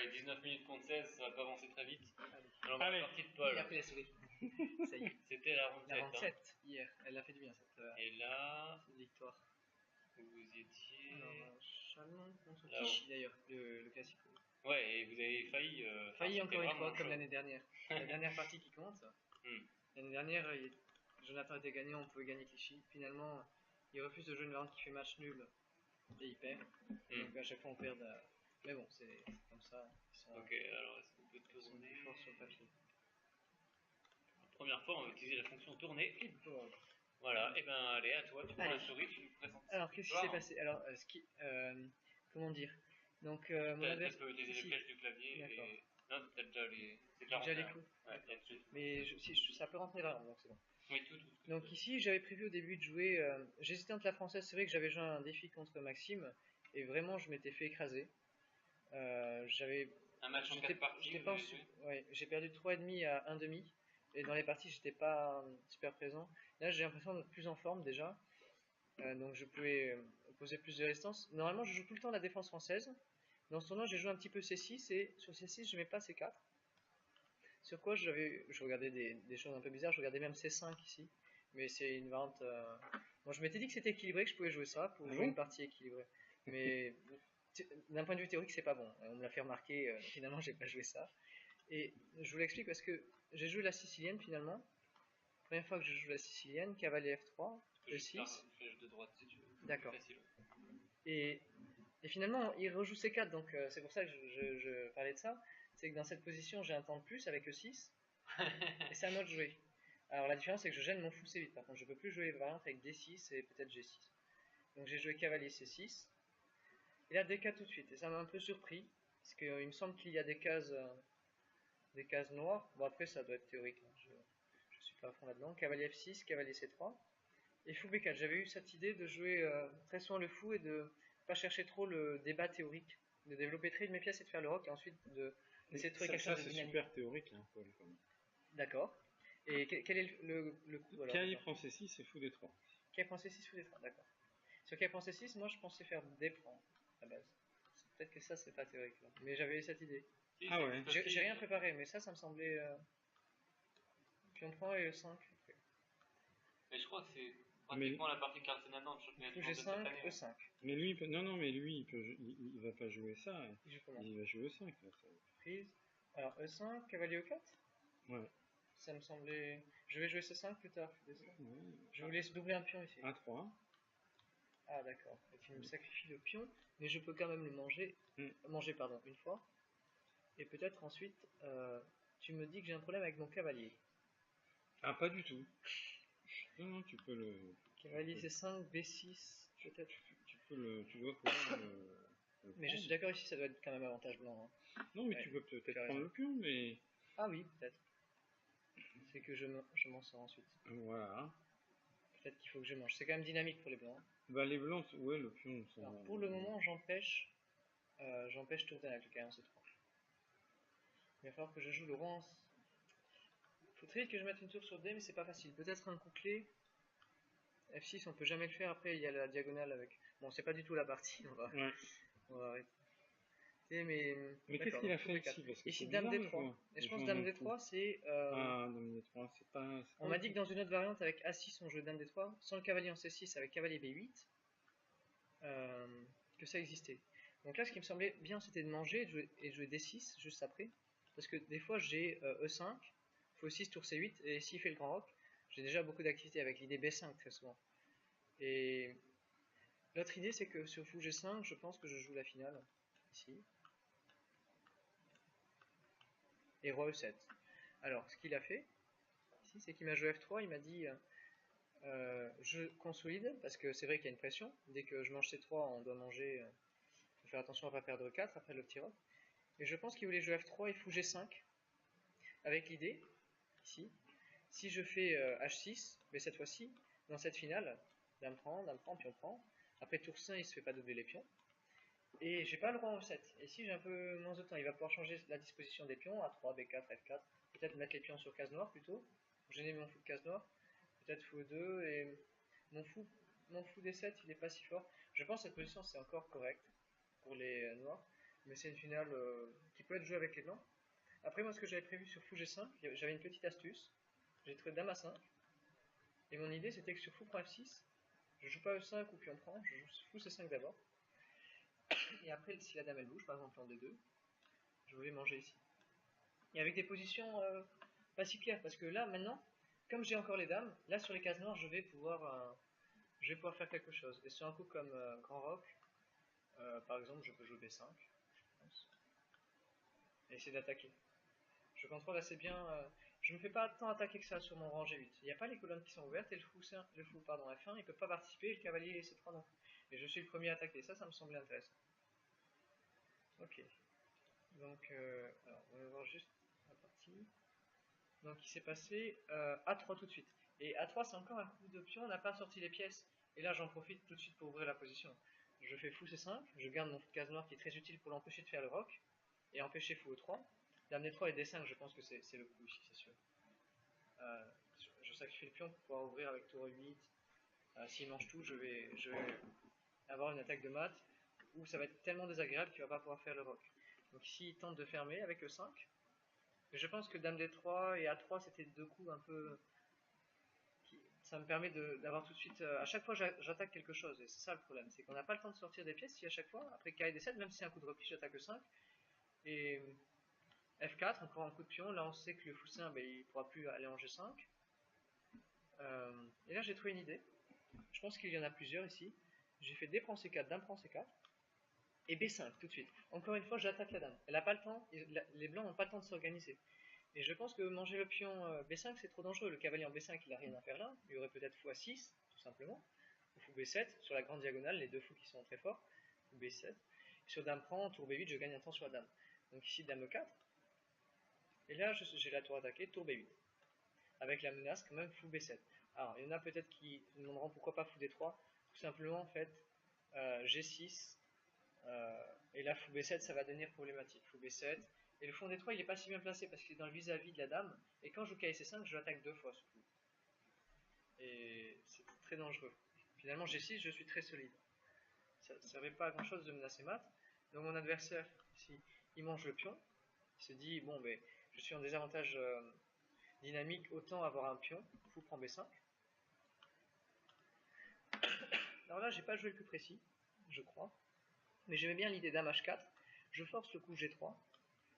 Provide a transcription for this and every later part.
Ouais, 19 minutes contre 16, ça va pas avancer très vite. Alors, Allez. la partie de Il Paul. a pris la souris. Ça y est. C'était la ronde 7. La ronde 7 hier. Elle a fait du bien cette Et là, victoire. vous étiez. Alors, Chalon contre Là-haut. Tichy d'ailleurs, le classique. Ouais, et vous avez failli. Failli enfin, encore une c'était fois, vraiment comme chaud. l'année dernière. La dernière partie qui compte. L'année dernière, Jonathan était gagnant, on pouvait gagner Clichy. Finalement, il refuse de jouer une variante qui fait match nul et il perd. Donc à chaque fois on perd. Mais bon, c'est comme ça. Ok, alors est-ce qu'on peut Ils sont tourner plus forts sur le papier. La première fois, on va utiliser la fonction tourner. Clipboard. Voilà, et ben allez, à toi, tu prends Allez. la souris, tu nous présentes. Alors qu'est-ce qui s'est passé? Alors, comment dire? Donc, mon Tu adversaire. peux utiliser les flèches du clavier D'accord. et. Non, t'as déjà les. C'est J'ai déjà les coups. Ouais, il y a dessus. Mais ça peut rentrer là, donc c'est bon. Oui, tout. Donc ici, j'avais prévu au début de jouer. J'hésitais entre la française. C'est vrai que j'avais joué un défi contre Maxime et vraiment, je m'étais fait écraser. J'avais. Un match en 4 parties. Ouais, j'ai perdu 3,5 à 1,5. Et dans les parties, j'étais pas super présent. Là, j'ai l'impression d'être plus en forme déjà. Donc je pouvais poser plus de résistance. Normalement, je joue tout le temps la défense française. Dans ce tournoi, j'ai joué un petit peu C6 et sur C6, je mets pas C4. Sur quoi je regardais des choses un peu bizarres, je regardais même C5 ici. Mais c'est une variante. Bon, je m'étais dit que c'était équilibré, que je pouvais jouer ça pour jouer une partie équilibrée. Mais d'un point de vue théorique, c'est pas bon. On me l'a fait remarquer, finalement, j'ai pas joué ça. Et je vous l'explique parce que j'ai joué la sicilienne finalement. Première fois que je joue la sicilienne, cavalier F3, E6. Flèche de droite si tu veux. D'accord. Et finalement, il rejoue C4, donc c'est pour ça que je parlais de ça. C'est que dans cette position, j'ai un temps de plus avec E6. Et c'est à moi de jouer. Alors la différence, c'est que je gêne mon fou C8. Par contre, je peux plus jouer variante avec D6 et peut-être G6. Donc j'ai joué cavalier C6. Et là, D4 tout de suite. Et ça m'a un peu surpris. Parce qu'il me semble qu'il y a des cases noires. Bon, après, ça doit être théorique. Hein. Je suis pas à fond là-dedans. Cavalier F6, cavalier C3. Et fou B4. J'avais eu cette idée de jouer très souvent le fou et de pas chercher trop le débat théorique. De développer très vite mes pièces et de faire le rock. Et ensuite d'essayer de trouver quelque chose de dynamique. Ça, c'est super théorique, hein, Paul. D'accord. Et quel est le coup alors? Cavalier prend C6, c'est fou D3. Cavalier prend C6, fou D3, d'accord. Sur cavalier prend C6, moi je pensais faire D prend à la base. Peut-être que ça c'est pas théorique là. Mais j'avais eu cette idée. Ah ouais. J'ai rien préparé, mais ça me semblait. Pion prend et E5. Okay. Mais je crois que c'est pratiquement la partie cardinale. Fou G5, E5. Mais lui, non, mais lui, il va pas jouer ça. Il va jouer E5. Là, ça. Prise. Alors E5, cavalier E4. Ouais. Ça me semblait. Je vais jouer C5 plus tard. Ouais. Je vous laisse doubler un pion ici. A3. Ah d'accord. Et tu me sacrifies le pion, mais je peux quand même le manger. Manger, pardon, une fois. Et peut-être ensuite, tu me dis que j'ai un problème avec mon cavalier. Ah, pas du tout. Non, tu peux le. Cavalier C5, B6, peut-être. Tu dois pouvoir le. Mais je suis d'accord ici, ça doit être quand même avantage blanc. Hein. Non, mais tu peux peut-être prendre le pion, mais. Ah oui, peut-être. C'est que je m'en sors ensuite. Voilà. Peut-être qu'il faut que je mange. C'est quand même dynamique pour les blancs. Bah les blancs, ouais, le pion. Alors, pour le moment, j'empêche Tourden avec le cavalier C3. Il va falloir que je joue le roi. Il faut très vite que je mette une tour sur D, mais c'est pas facile. Peut-être un coup clé. F6, on peut jamais le faire. Après, il y a la diagonale avec. Bon, c'est pas du tout la partie. On va arrêter. Mais qu'est-ce qu'il a fait ici? Parce que ici, Dame D3. Et je pense que Dame D3, c'est. Ah, Dame D3, c'est pas. On m'a dit que dans une autre variante avec A6, on jouait Dame D3, sans le cavalier en C6 avec cavalier B8, que ça existait. Donc là, ce qui me semblait bien, c'était de manger et de jouer D6 juste après. Parce que des fois, j'ai E5, fou 6, tour C8, et s'il fait le grand roc, j'ai déjà beaucoup d'activité avec l'idée B5 très souvent. Et l'autre idée, c'est que sur fou G5, je pense que je joue la finale, ici. Et roi E7. Alors, ce qu'il a fait, ici, c'est qu'il m'a joué F3, il m'a dit je consolide, parce que c'est vrai qu'il y a une pression. Dès que je mange C3, on doit manger, faut faire attention à ne pas perdre 4 après le petit roc. Et je pense qu'il voulait jouer F3 et fou G5, avec l'idée, ici, si je fais H6, mais cette fois-ci, dans cette finale, dame prend, pion prend, après tour 5, il se fait pas doubler les pions, et j'ai pas le roi en E7, et si j'ai un peu moins de temps, il va pouvoir changer la disposition des pions, A3, B4, F4, peut-être mettre les pions sur case noire plutôt, pour gêner mon fou de case noire, peut-être fou E2, et mon fou D7, il est pas si fort. Je pense que cette position c'est encore correct pour les noirs. Mais c'est une finale qui peut être jouée avec les blancs. Après, moi, ce que j'avais prévu sur fou G5, j'avais une petite astuce. J'ai trouvé dame à 5. Et mon idée, c'était que sur fou prend F6, je joue pas E5 ou pion prend, je joue fou C5 d'abord. Et après, si la dame elle bouge, par exemple en D2, je vais manger ici. Et avec des positions pas si claires, parce que là, maintenant, comme j'ai encore les dames, là sur les cases noires, je vais pouvoir faire quelque chose. Et sur un coup comme Grand Roc, par exemple, je peux jouer B5, je pense, et essayer d'attaquer. Je contrôle assez bien. Je ne me fais pas tant attaquer que ça sur mon rang G8. Il n'y a pas les colonnes qui sont ouvertes et le fou F1, il ne peut pas participer et le cavalier C3 non plus. Et je suis le premier à attaquer. Ça me semblait intéressant. Ok. Donc, alors, on va voir juste la partie. Donc, il s'est passé A3 tout de suite. Et A3, c'est encore un coup de pion. On n'a pas sorti les pièces. Et là, j'en profite tout de suite pour ouvrir la position. Je fais fou C5. Je garde mon case noire qui est très utile pour l'empêcher de faire le roc et empêcher fou E3. Dame D3 et D5, je pense que c'est le coup ici, c'est sûr. Je sacrifie le pion pour pouvoir ouvrir avec tour E8. S'il mange tout, je vais avoir une attaque de mat où ça va être tellement désagréable qu'il ne va pas pouvoir faire le roc. Donc ici, il tente de fermer avec E5. Mais je pense que Dame D3 et A3, c'était deux coups un peu... Ça me permet d'avoir tout de suite... à chaque fois, j'attaque quelque chose. Et c'est ça le problème. C'est qu'on n'a pas le temps de sortir des pièces si à chaque fois, après K et D7, même si c'est un coup de repli, j'attaque E5. Et F4, encore un coup de pion. Là, on sait que le fou C1, il ne pourra plus aller en G5. Et là, j'ai trouvé une idée. Je pense qu'il y en a plusieurs ici. J'ai fait D prend C4, Dame prend C4. Et B5 tout de suite. Encore une fois, j'attaque la dame. Elle n'a pas le temps, les blancs n'ont pas le temps de s'organiser. Et je pense que manger le pion B5, c'est trop dangereux. Le cavalier en B5, il n'a rien à faire là. Il y aurait peut-être fou A6, tout simplement. Ou fou B7, sur la grande diagonale, les deux fous qui sont très forts. Fou B7. Et sur dame prend, tour B8, je gagne un temps sur la dame. Donc ici, dame E4. Et là, j'ai la tour attaquée, tour B8. Avec la menace, quand même, fou B7. Alors, il y en a peut-être qui se demanderont pourquoi pas fou D3. Tout simplement, en fait, G6. Et là, fou B7, ça va devenir problématique. Fou B7. Et le fond D3, il n'est pas si bien placé parce qu'il est dans le vis-à-vis de la dame. Et quand je joue KC5, je l'attaque deux fois ce coup. Et c'est très dangereux. Finalement, G6, je suis très solide. Ça ne servait pas à grand chose de menacer mat. Donc mon adversaire, ici, il mange le pion. Il se dit, bon, ben, je suis en désavantage dynamique, autant avoir un pion. Fou prend B5. Alors là, j'ai pas joué le plus précis, je crois. Mais j'aimais bien l'idée dame H4. Je force le coup G3.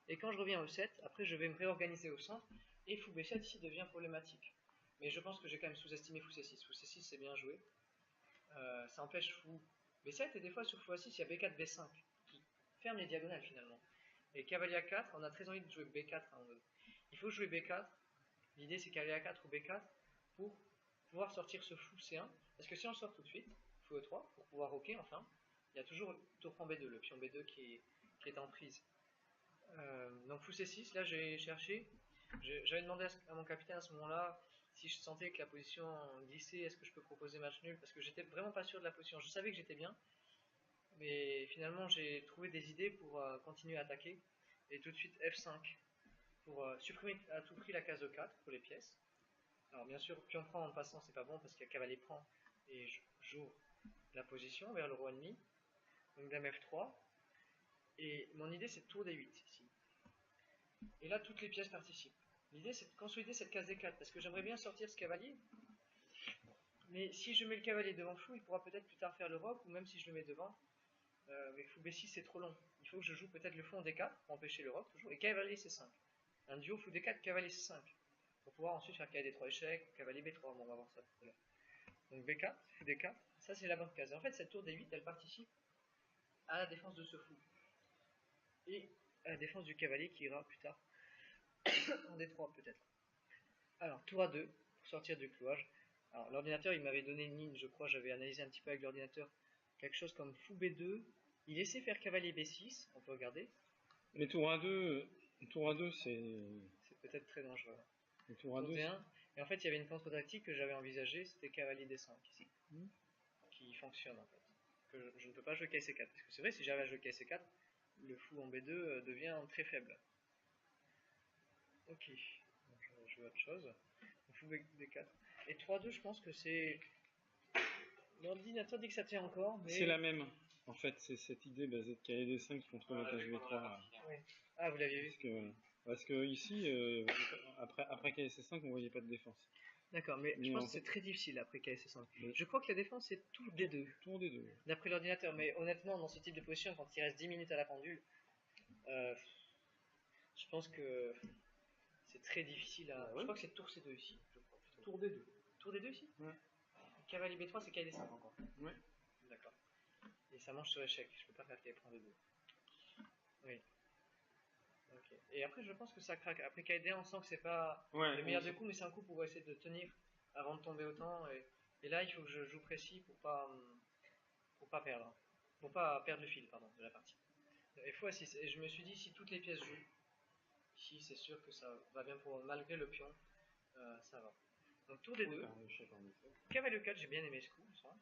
Et quand je reviens au 7, après je vais me réorganiser au centre. Et fou B7 ici devient problématique. Mais je pense que j'ai quand même sous-estimé fou C6. Fou C6 c'est bien joué. Ça empêche fou B7 et des fois sur fou A6 il y a B4, B5 qui ferme les diagonales finalement. Et cavalier A4, on a très envie de jouer B4. Il faut jouer B4. L'idée c'est cavalier A4 ou B4 pour pouvoir sortir ce fou C1. Parce que si on le sort tout de suite, fou E3, pour pouvoir roquer enfin, il y a toujours tour prend B2, le pion B2 qui est en prise. Donc fou C6, là j'ai cherché, j'avais demandé à mon capitaine à ce moment-là si je sentais que la position glissait, est-ce que je peux proposer match nul, parce que j'étais vraiment pas sûr de la position, je savais que j'étais bien, mais finalement j'ai trouvé des idées pour continuer à attaquer, et tout de suite F5, pour supprimer à tout prix la case E4 pour les pièces. Alors bien sûr, pion prend en passant c'est pas bon, parce qu'il y a cavalier prend, et j'ouvre la position vers le roi ennemi, donc dame F3, et mon idée c'est tour D8 ici. Et là, toutes les pièces participent. L'idée, c'est de consolider cette case D4, parce que j'aimerais bien sortir ce cavalier. Mais si je mets le cavalier devant fou, il pourra peut-être plus tard faire le roc, ou même si je le mets devant, avec fou B6, c'est trop long. Il faut que je joue peut-être le fou en D4, pour empêcher le roc, toujours, et cavalier C5. Un duo fou D4, cavalier C5. Pour pouvoir ensuite faire cavalier D3 échec, cavalier B3, bon, on va voir ça tout à l'heure. Donc B4, fou D4, ça c'est la bonne case. Et en fait, cette tour D8, elle participe à la défense de ce fou. Et à la défense du cavalier qui ira plus tard en D3 peut-être. Alors, tour A2, pour sortir du clouage. Alors, l'ordinateur, il m'avait donné une ligne, je crois, j'avais analysé un petit peu avec l'ordinateur, quelque chose comme fou B2. Il laissait faire cavalier B6, on peut regarder. Mais tour A2 c'est peut-être très dangereux. Le tour A2, D1, et en fait, il y avait une contre-tactique que j'avais envisagée, c'était cavalier D5 ici, qui fonctionne en fait. Que je ne peux pas jouer KC4, parce que c'est vrai, si j'arrive à jouer KC4, le fou en B2 devient très faible. Ok, donc je vais jouer autre chose. Fou B4. Et 3-2, je pense que c'est... L'ordinateur dit que ça tient encore, mais... C'est la même. En fait, c'est cette idée basée de KD5 contre la page V3. Oui. Ah, vous l'aviez vu. Parce que ici, après KSC5, on voyait pas de défense. D'accord, mais je pense que c'est très difficile après KSC5. Je crois que la défense c'est tour D2. Tour D2. D'après l'ordinateur, mais honnêtement, dans ce type de position, quand il reste 10 minutes à la pendule, je pense que c'est très difficile à. Je crois que c'est tour C2 ici. Je crois. Tour D2. Tour D2 ici. Ouais. Cavalier B3, c'est KD5 encore. Ouais. D'accord. Et ça mange sur échec. Je peux pas faire KD D2. Oui. Ok. Et après, je pense que ça craque. Après KD1, on sent que c'est pas le meilleur des coups, mais c'est un coup pour essayer de tenir avant de tomber autant. Et là, il faut que je joue précis pour pas perdre. Pour pas perdre le fil, pardon, de la partie. Et x6. Et je me suis dit, si toutes les pièces jouent, ici, c'est sûr que ça va bien pour malgré le pion, ça va. Donc tour D2. Cavalier 4, j'ai bien aimé ce coup. Ça.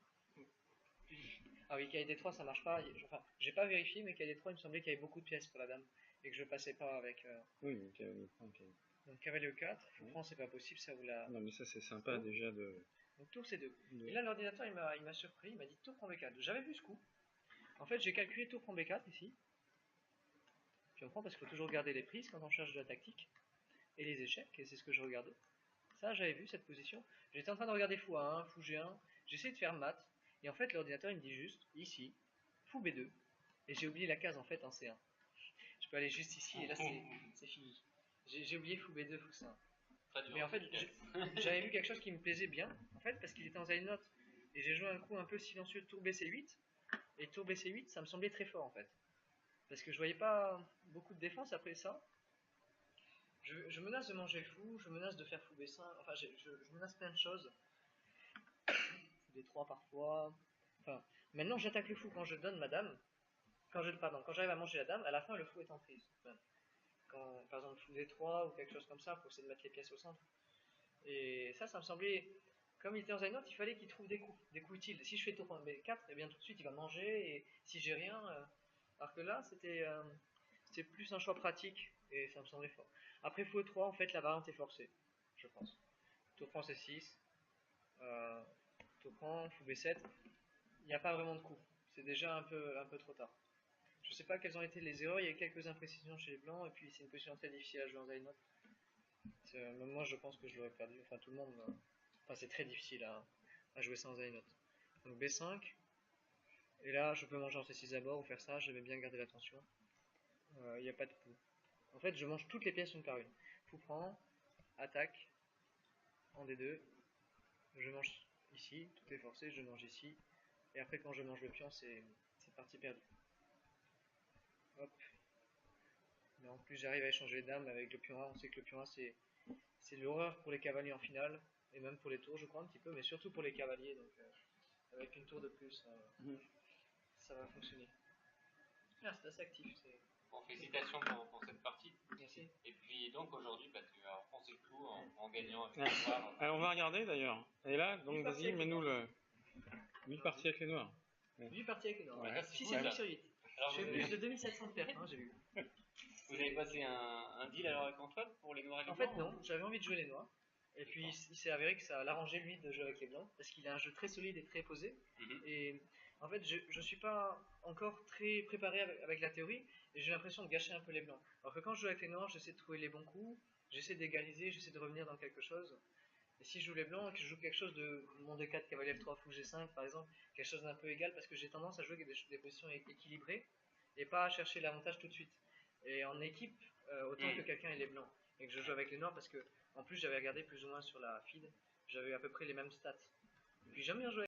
Ah oui, cavalier D3, ça marche pas. Enfin, j'ai pas vérifié, mais cavalier D3, il me semblait qu'il y avait beaucoup de pièces pour la dame et que je passais pas avec. Oui, mais cavalier 3, Donc cavalier 4, fou prend, c'est pas possible, ça vous la. Non, mais ça c'est sympa déjà de. Donc tour C2. Et là, l'ordinateur, il m'a surpris, il m'a dit tour prend B4. J'avais vu ce coup. En fait, j'ai calculé tour prend B4 ici. Puis on prend parce qu'il faut toujours garder les prises quand on cherche de la tactique. Et les échecs, et c'est ce que je regardais. Ça, j'avais vu cette position. J'étais en train de regarder fou A1, fou G1. J'essayais de faire maths. Et en fait, l'ordinateur, il me dit juste, ici, fou B2. Et j'ai oublié la case, en fait, en C1. Je peux aller juste ici, et là, c'est fini. J'ai oublié fou B2, fou C1. Mais en fait, j'avais vu quelque chose qui me plaisait bien, en fait, parce qu'il était en zone note. Et j'ai joué un coup un peu silencieux tour BC8. Et tour BC8, ça me semblait très fort, en fait. Parce que je voyais pas beaucoup de défense après ça. Je menace de manger le fou, je menace de faire fou B5, enfin je menace plein de choses. Fou D3 parfois. Enfin, maintenant j'attaque le fou quand je donne ma dame. Quand j'arrive à manger la dame, à la fin le fou est en prise. Quand, par exemple, fou D3 ou quelque chose comme ça, pour essayer de mettre les pièces au centre. Et ça me semblait, comme il était en zone note, il fallait qu'il trouve des coups utiles. Si je fais tour B4, et bien tout de suite il va manger, et si j'ai rien. Alors que là, c'était plus un choix pratique, et ça me semblait fort. Après fou E3, en fait, la variante est forcée, je pense. Tour prend C6, tour prend, fou B7, il n'y a pas vraiment de coup. C'est déjà un peu trop tard. Je sais pas quelles ont été les erreurs, il y a eu quelques imprécisions chez les blancs, et puis c'est une position très difficile à jouer en Zainot. Même moi, je pense que je l'aurais perdu, enfin tout le monde. Enfin, c'est très difficile à jouer ça en Zainot. Donc B5, et là, je peux manger en C6 d'abord ou faire ça, j'aimais bien garder l'attention. Il n'y a pas de coup. En fait, je mange toutes les pièces une par une. Fou prend, attaque, en D2, je mange ici, tout est forcé, je mange ici, et après quand je mange le pion, c'est partie perdue. Hop. Mais en plus j'arrive à échanger les dames avec le pion A, on sait que le pion A c'est l'horreur pour les cavaliers en finale, et même pour les tours je crois un petit peu, mais surtout pour les cavaliers, donc avec une tour de plus, ça va fonctionner. Ah, c'est assez actif. Bon, félicitations pour cette partie. Merci. Et puis donc aujourd'hui, parce que on sait tout en gagnant avec les noirs. Alors on va regarder d'ailleurs. Et là, donc vas-y, mets-nous le 8 parties avec les noirs. 8 parties avec les noirs. Ouais. 6,5 sur 8. Je fais plus de 2700 de pertes, j'ai vu. Vous avez passé un deal alors avec Antoine pour les noirs et les blancs? En fait, non, j'avais envie de jouer les noirs. Et puis il s'est avéré que ça l'arrangeait lui de jouer avec les blancs, parce qu'il a un jeu très solide et très posé. Et en fait, je suis pas encore très préparé avec la théorie, et j'ai l'impression de gâcher un peu les blancs. Alors que quand je joue avec les noirs, j'essaie de trouver les bons coups, j'essaie d'égaliser, j'essaie de revenir dans quelque chose. Et si je joue les blancs et que je joue quelque chose de mon D4, cavalier F3, fou G5 par exemple, quelque chose d'un peu égal, parce que j'ai tendance à jouer des positions équilibrées, et pas à chercher l'avantage tout de suite. Et en équipe, autant que quelqu'un ait les blancs, et que je joue avec les noirs, parce que en plus j'avais regardé plus ou moins sur la feed, j'avais à peu près les mêmes stats. Et puis j'aime bien jouer